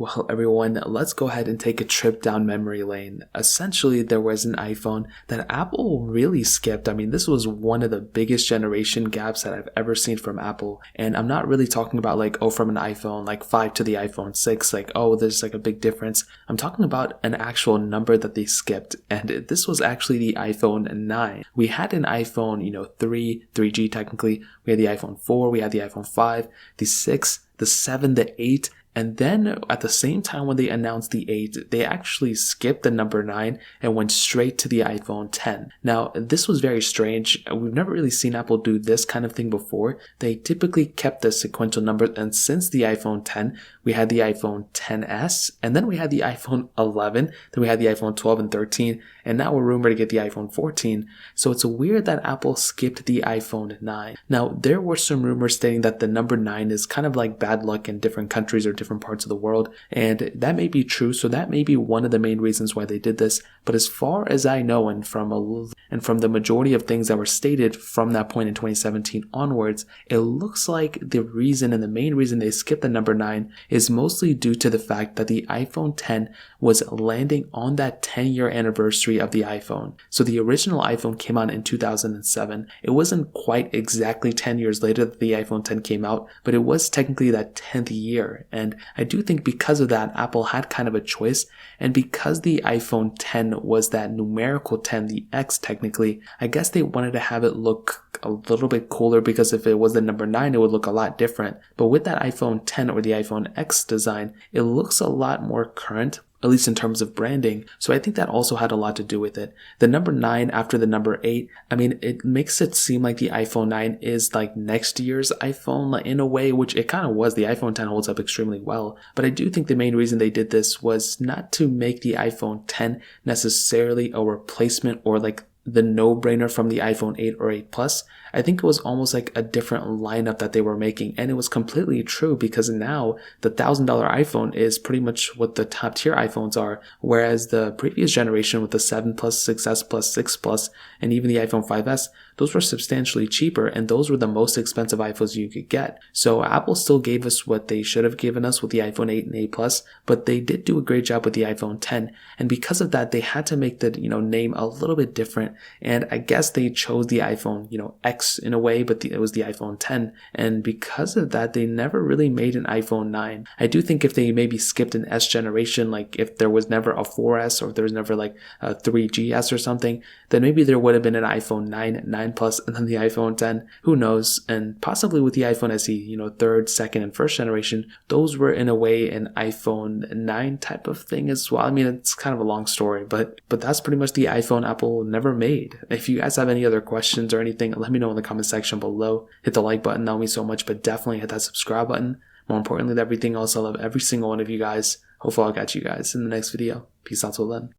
Well, everyone, let's go ahead and take a trip down memory lane. Essentially, there was an iPhone that Apple really skipped. I mean, this was one of the biggest generation gaps that I've ever seen from Apple. And I'm not really talking about like, oh, from an iPhone like 5 to the iPhone 6, like, oh, there's like a big difference. I'm talking about an actual number that they skipped. And this was actually the iPhone 9. We had an iPhone, 3G technically. We had the iPhone 4, we had the iPhone 5, the 6, the 7, the 8. And then at the same time when they announced the 8, they actually skipped the number 9 and went straight to the iPhone 10. Now, this was very strange. We've never really seen Apple do this kind of thing before. They typically kept the sequential numbers, and since the iPhone 10, we had the iPhone 10s, and then we had the iPhone 11, then we had the iPhone 12 and 13, and now we're rumored to get the iPhone 14. So it's weird that Apple skipped the iPhone 9. Now, there were some rumors stating that the number 9 is kind of like bad luck in different countries or different parts of the world, and that may be true. So that may be one of the main reasons why they did this. But as far as I know, and from the majority of things that were stated from that point in 2017 onwards, it looks like the reason and the main reason they skipped the number 9 is mostly due to the fact that the iPhone 10 was landing on that 10-year anniversary of the iPhone. So the original iPhone came out in 2007. It wasn't quite exactly 10 years later that the iPhone 10 came out, but it was technically that 10th year. And I do think because of that, Apple had kind of a choice. And because the iPhone 10 was that numerical 10, the X technically, I guess they wanted to have it look a little bit cooler, because if it was the number 9, it would look a lot different. But with that iPhone 10 or the iPhone X design, it looks a lot more current, at least in terms of branding. So I think that also had a lot to do with it. The number 9 after the number 8, I mean, it makes it seem like the iPhone 9 is like next year's iPhone in a way, which it kind of was. The iPhone 10 holds up extremely well. But I do think the main reason they did this was not to make the iPhone 10 necessarily a replacement or like the no-brainer from the iPhone 8 or 8 Plus. I think it was almost like a different lineup that they were making, and it was completely true, because now the $1,000 iPhone is pretty much what the top tier iPhones are, whereas the previous generation with the 7 Plus, 6S Plus, 6 Plus, and even the iPhone 5S, those were substantially cheaper, and those were the most expensive iPhones you could get. So Apple still gave us what they should have given us with the iPhone 8 and 8 Plus, but they did do a great job with the iPhone 10, and because of that, they had to make the name a little bit different, and I guess they chose the iPhone X in a way, but it was the iPhone 10, and because of that, they never really made an iPhone 9. I do think if they maybe skipped an S generation, like if there was never a 4S or if there was never like a 3GS or something, then maybe there would have been an iPhone 9, 9 Plus, and then the iPhone 10. Who knows? And possibly with the iPhone SE, third, second, and first generation, those were in a way an iPhone 9 type of thing as well. I mean, it's kind of a long story, but that's pretty much the iPhone Apple never made. If you guys have any other questions or anything, let me know in the comment section below. Hit the like button, that would mean so much, but definitely hit that subscribe button. More importantly than everything else, I love every single one of you guys. Hopefully I'll catch you guys in the next video. Peace out till then.